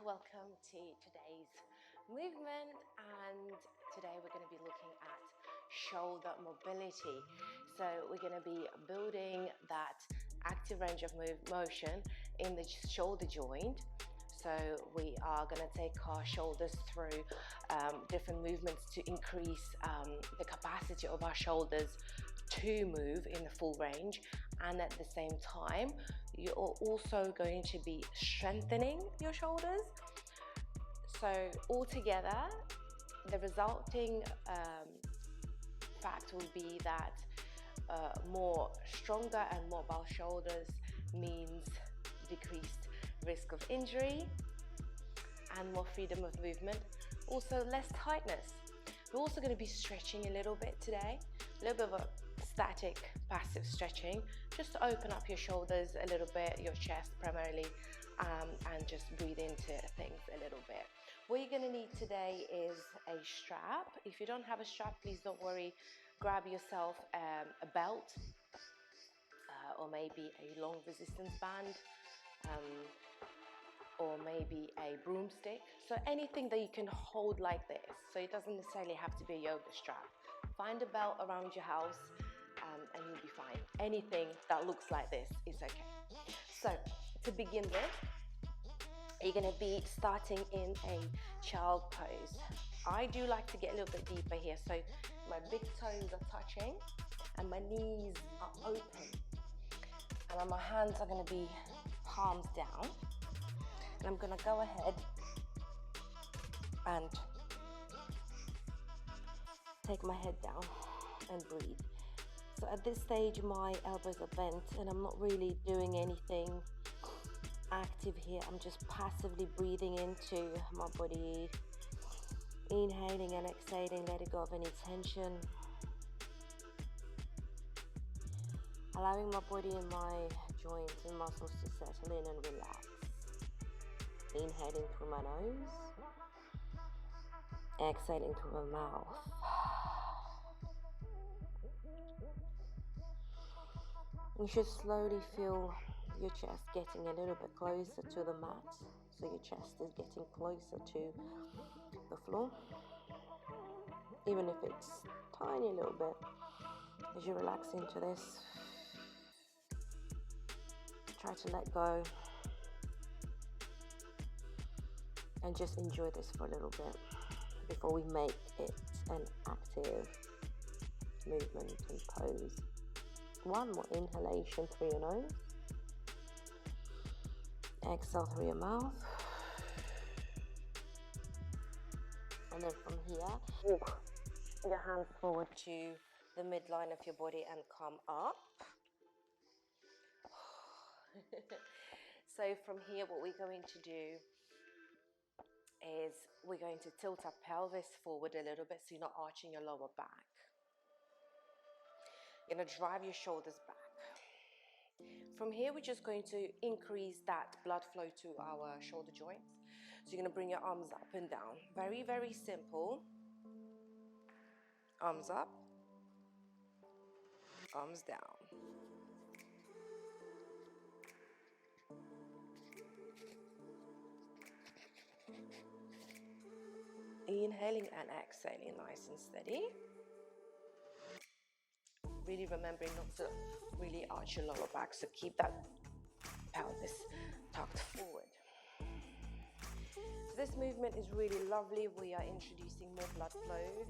welcome to today's movement, and today we're going to be looking at shoulder mobility. So we're going to be building that active range of motion in the shoulder joint. So we are going to take our shoulders through different movements to increase the capacity of our shoulders to move in the full range, and at the same time you're also going to be strengthening your shoulders. So altogether the resulting fact will be that more stronger and mobile shoulders means decreased risk of injury and more freedom of movement, also less tightness. We're also going to be stretching a little bit today, a little bit of a static passive stretching, just to open up your shoulders a little bit, your chest primarily, and just breathe into things a little bit. What you're going to need today is a strap. If you don't have a strap, please don't worry, grab yourself a belt or maybe a long resistance band, or maybe a broomstick. So anything that you can hold like this, so it doesn't necessarily have to be a yoga strap. Find a belt around your house and you'll be fine. Anything that looks like this is okay. So to begin with, you're going to be starting in a child pose. I do like to get a little bit deeper here, so my big toes are touching and my knees are open, and my hands are going to be palms down. And I'm going to go ahead and take my head down and breathe. So at this stage my elbows are bent and I'm not really doing anything active here. I'm just passively breathing into my body, inhaling and exhaling, letting go of any tension, allowing my body and my joints and muscles to settle in and relax. Inhaling through my nose, exhaling through my mouth. You should slowly feel your chest getting a little bit closer to the mat, so your chest is getting closer to the floor, even if it's tiny little bit. As you relax into this, try to let go and just enjoy this for a little bit before we make it an active movement and pose. One more inhalation through your nose, exhale through your mouth, and then from here walk your hands forward to the midline of your body and come up. So from here what we're going to do is we're going to tilt our pelvis forward a little bit so you're not arching your lower back. You're going to drive your shoulders back. From here we're just going to increase that blood flow to our shoulder joints. So you're going to bring your arms up and down. Very, very simple. Arms up, arms down. Inhaling and exhaling nice and steady. Really remembering not to really arch your lower back, so keep that pelvis tucked forward. So this movement is really lovely. We are introducing more blood flow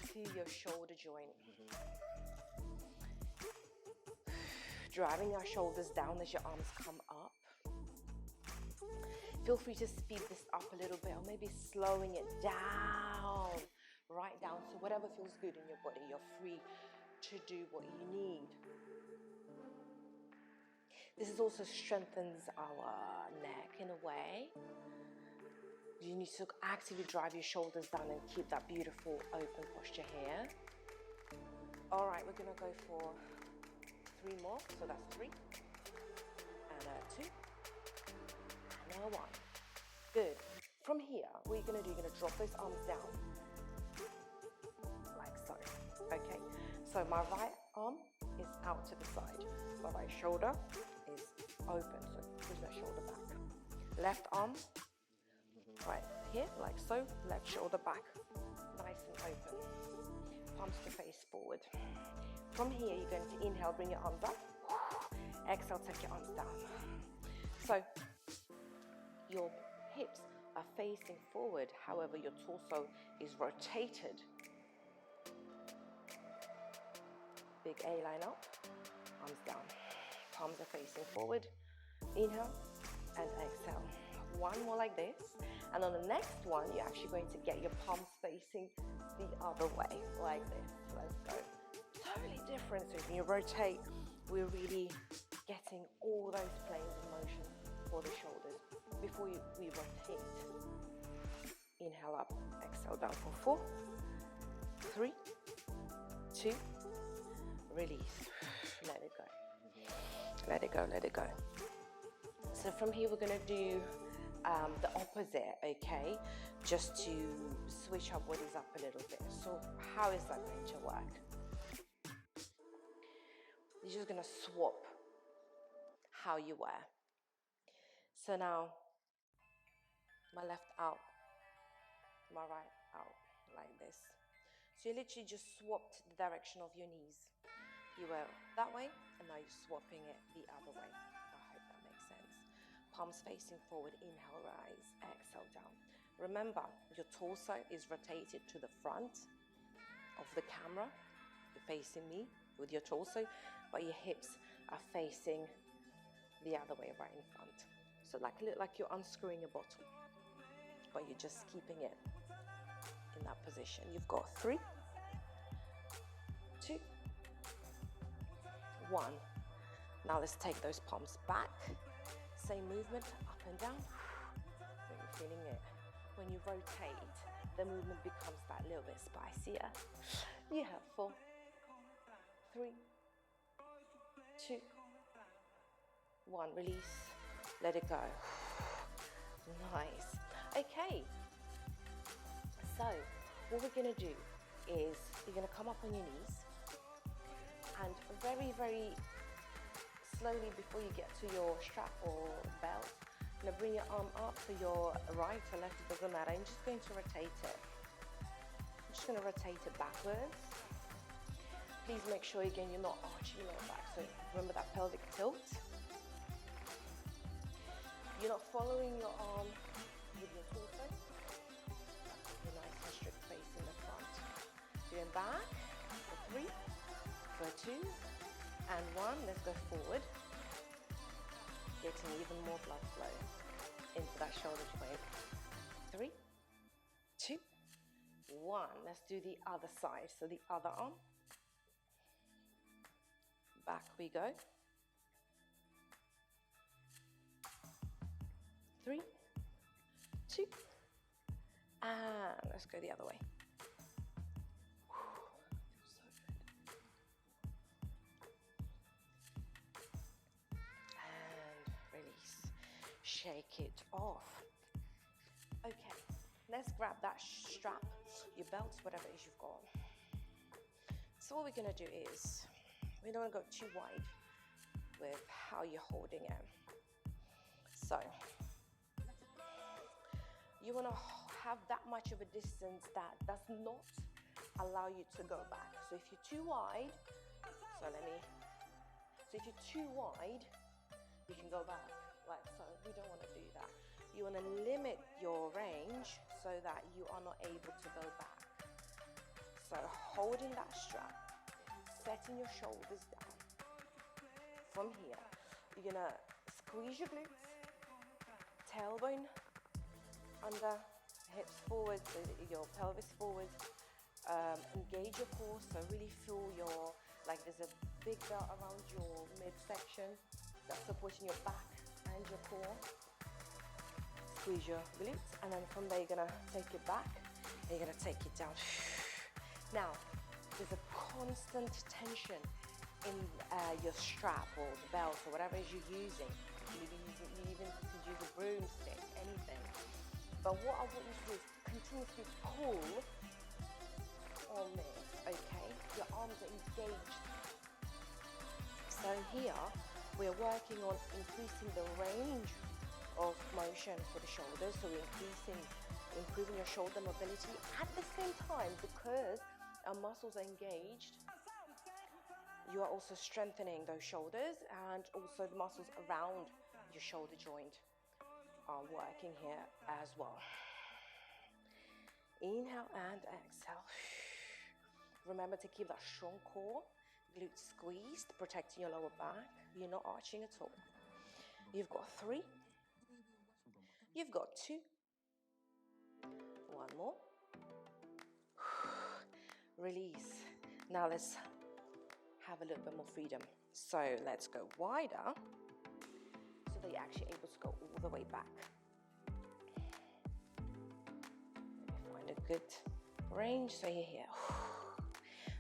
to your shoulder joint. Driving our shoulders down as your arms come up. Feel free to speed this up a little bit, or maybe slowing it down, right down. So whatever feels good in your body, you're free to do what you need. This also strengthens our neck in a way. You need to actively drive your shoulders down and keep that beautiful open posture here. All right, we're gonna go for 3 more. So that's 3 and 2 and 1. Good. From here, what you're gonna do, you're gonna drop those arms down like so. Okay, so my right arm is out to the side, my right shoulder is open, so push that shoulder back. Left arm right here, like so. Left shoulder back, nice and open. Palms to face forward. From here, you're going to inhale, bring your arms up. Exhale, take your arms down. So your hips are facing forward, however, your torso is rotated. Big A line up, arms down. Palms are facing forward. Inhale and exhale. One more like this. And on the next one, you're actually going to get your palms facing the other way, like this. Let's go. Totally different. So when you rotate, we're really getting all those planes of motion for the shoulders. Before we rotate, inhale up, exhale down for 4, 3, 2, release. Let it go. Let it go, let it go. So from here, we're going to do the opposite, okay? Just to switch our bodies up a little bit. So how is that going to work? You're just going to swap how you wear. So now, my left out, my right out, like this. So you literally just swapped the direction of your knees. You were that way, and now you're swapping it the other way. I hope that makes sense. Palms facing forward, inhale, rise, exhale, down. Remember, your torso is rotated to the front of the camera. You're facing me with your torso, but your hips are facing the other way, right in front. So look like you're unscrewing a bottle, but you're just keeping it in that position. You've got 3, 2, 1. Now let's take those palms back. Same movement, up and down. Really feeling it. When you rotate, the movement becomes that little bit spicier. You have 4, 3, 2, 1. Release. Let it go. Nice. Okay. So what we're going to do is you're going to come up on your knees, and very, very slowly before you get to your strap or belt, you're going to bring your arm up to your right or left, it doesn't matter. I'm just going to rotate it. I'm just going to rotate it backwards. Please make sure, again, you're not arching your back. So remember that pelvic tilt. You're not following your arm with your torso. You're nice and strict facing the front. Doing back for 3, for 2, and 1. Let's go forward. Getting even more blood flow into that shoulder joint. 3, 2, 1. Let's do the other side. So the other arm. Back we go. 3, 2, and let's go the other way. Feels so good. And release. Shake it off. Okay, let's grab that strap, your belts, whatever it is you've got. So what we're going to do is, we don't want to go too wide with how you're holding it. So you want to have that much of a distance that does not allow you to go back. So if you're too wide, if you're too wide, you can go back like so. We don't want to do that. You want to limit your range so that you are not able to go back. So holding that strap, setting your shoulders down. From here, you're gonna squeeze your glutes, tailbone under, hips forward, so that your pelvis forward. Engage your core, so really feel your, like there's a big belt around your midsection that's supporting your back and your core. Squeeze your glutes, and then from there you're gonna take it back, and you're gonna take it down. Now, there's a constant tension in your strap or the belt or whatever it is you're using. You even could use a broomstick, anything. But what I want you to do is continuously pull on this, okay? Your arms are engaged. So here, we're working on increasing the range of motion extension for the shoulders, so we're improving your shoulder mobility at the same time. Because our muscles are engaged, you are also strengthening those shoulders, and also the muscles around your shoulder joint are working here as well. Inhale and exhale. Remember to keep that strong core, glutes squeezed, protecting your lower back. You're not arching at all. You've got 3. You've got 2. One more. Release. Now let's have a little bit more freedom. So let's go wider so that you're actually able to go all the way back. Find a good range so you're here.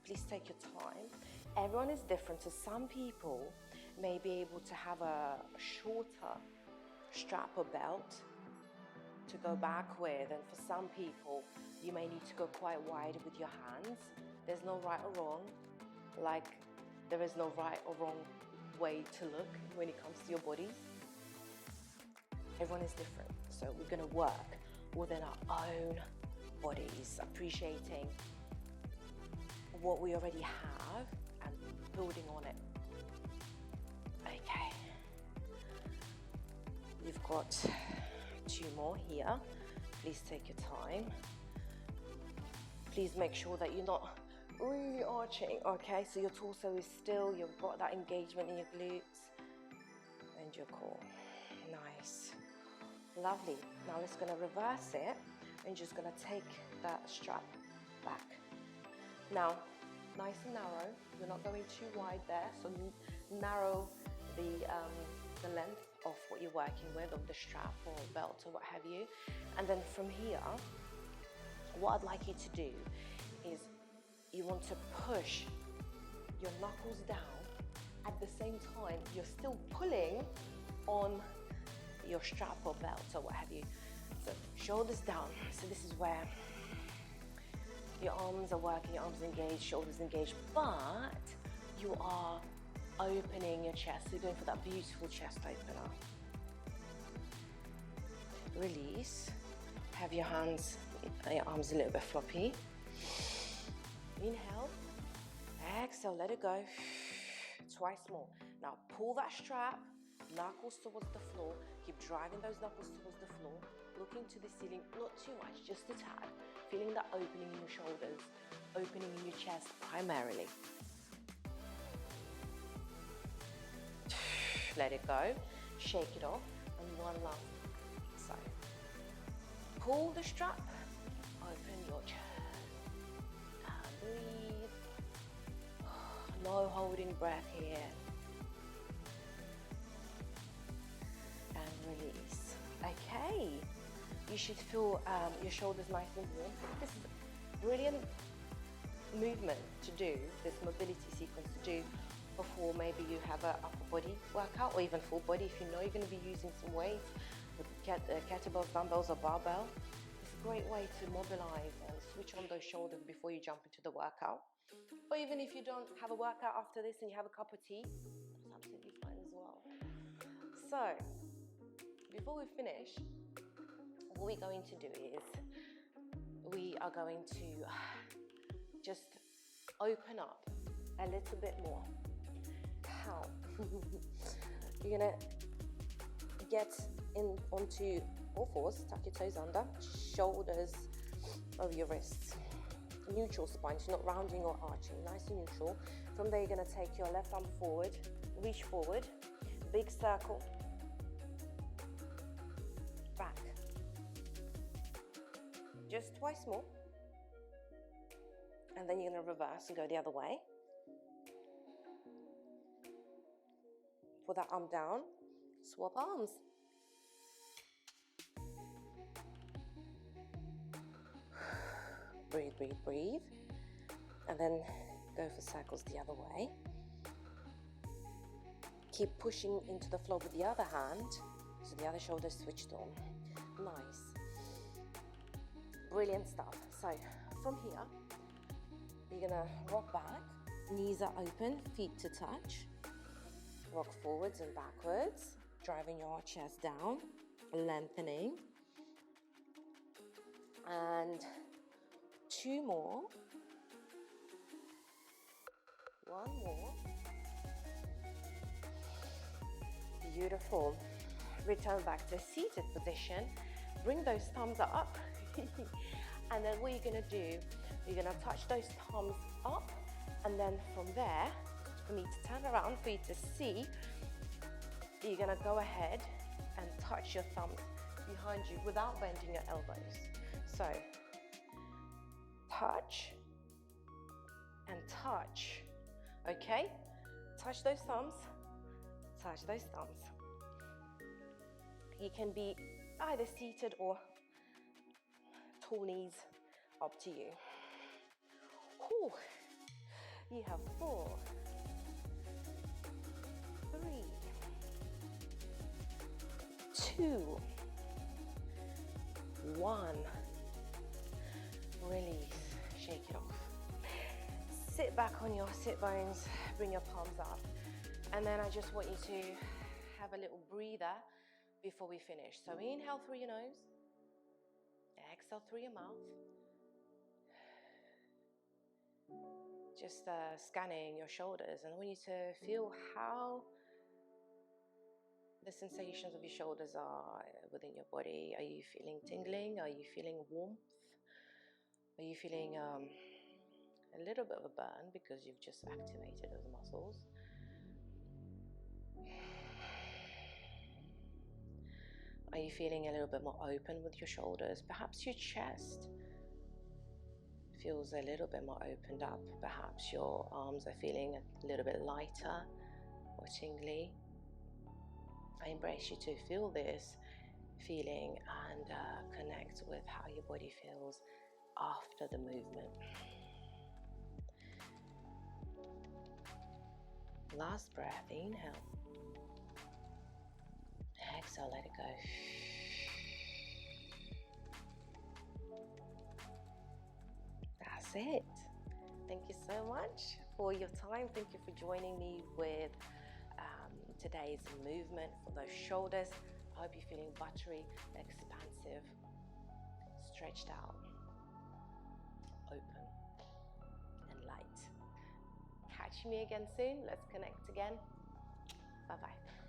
Please take your time. Everyone is different, so some people may be able to have a shorter strap or belt to go back with, and for some people you may need to go quite wide with your hands. There's no right or wrong, like there is no right or wrong way to look when it comes to your body. Everyone is different, so we're going to work within our own bodies, appreciating what we already have and building on it. Okay, you've got 2 more here. Please take your time. Please make sure that you're not really arching, okay? So your torso is still, you've got that engagement in your glutes and your core. Nice. Lovely. Now it's going to reverse it and just going to take that strap back. Now, nice and narrow. You're not going too wide there, so narrow the length of what you're working with, of the strap or belt or what have you. And then from here, what I'd like you to do is you want to push your knuckles down. At the same time, you're still pulling on your strap or belt or what have you. So shoulders down. So this is where your arms are working, your arms engaged, shoulders engaged, but you are opening your chest. So you're going for that beautiful chest opener. Release. Have your hands, your arms a little bit floppy. Inhale. Exhale, let it go. Twice more. Now pull that strap, knuckles towards the floor. Keep driving those knuckles towards the floor. Looking to the ceiling, not too much, just a tad. Feeling that opening in your shoulders, opening in your chest primarily. Let it go. Shake it off. And one last side. Pull the strap. Open your chest. And breathe. No holding breath here. And release. Okay. You should feel your shoulders nice and warm. This is a brilliant movement to do, this mobility sequence to do before maybe you have an upper body workout or even full body. If you know you're going to be using some weights, with kettlebells, dumbbells or barbell, it's a great way to mobilize and switch on those shoulders before you jump into the workout. Or even if you don't have a workout after this and you have a cup of tea, that's absolutely fine as well. So, before we finish, what we're going to do is we are going to just open up a little bit more. How? You're gonna get in onto all fours, tuck your toes under, shoulders over your wrists. Neutral spine, so not rounding or arching, nice and neutral. From there, you're gonna take your left arm forward, reach forward, big circle, back. Just twice more. And then you're gonna reverse and go the other way. Put that arm down, swap arms. Breathe, breathe, breathe. And then go for circles the other way. Keep pushing into the floor with the other hand, so the other shoulder is switched on. Nice. Brilliant stuff. So from here, you're gonna rock back, knees are open, feet to touch. Rock forwards and backwards, driving your chest down. lengthening. And 2 more. 1 more. Beautiful. Return back to a seated position. Bring those thumbs up. And then what you're going to do, you're going to touch those thumbs up. And then from there, for me to turn around for you to see, you're going to go ahead and touch your thumbs behind you without bending your elbows. So, touch and touch. Okay? Touch those thumbs. Touch those thumbs. You can be either seated or tall knees, up to you. Whew. You have 4, 3, 2, 1. Release, shake it off. Sit back on your sit bones, bring your palms up. And then I just want you to have a little breather before we finish. So inhale through your nose, exhale through your mouth. Just scanning your shoulders, and I want you to feel how the sensations of your shoulders are within your body. Are you feeling tingling? Are you feeling warmth? Are you feeling a little bit of a burn because you've just activated those muscles? Are you feeling a little bit more open with your shoulders? Perhaps your chest feels a little bit more opened up. Perhaps your arms are feeling a little bit lighter or tingly. I embrace you to feel this feeling and connect with how your body feels after the movement. Last breath, inhale. Exhale, let it go. That's it. Thank you so much for your time. Thank you for joining me with today's movement for those shoulders. I hope you're feeling buttery, expansive, stretched out, open, and light. Catch me again soon. Let's connect again. Bye-bye.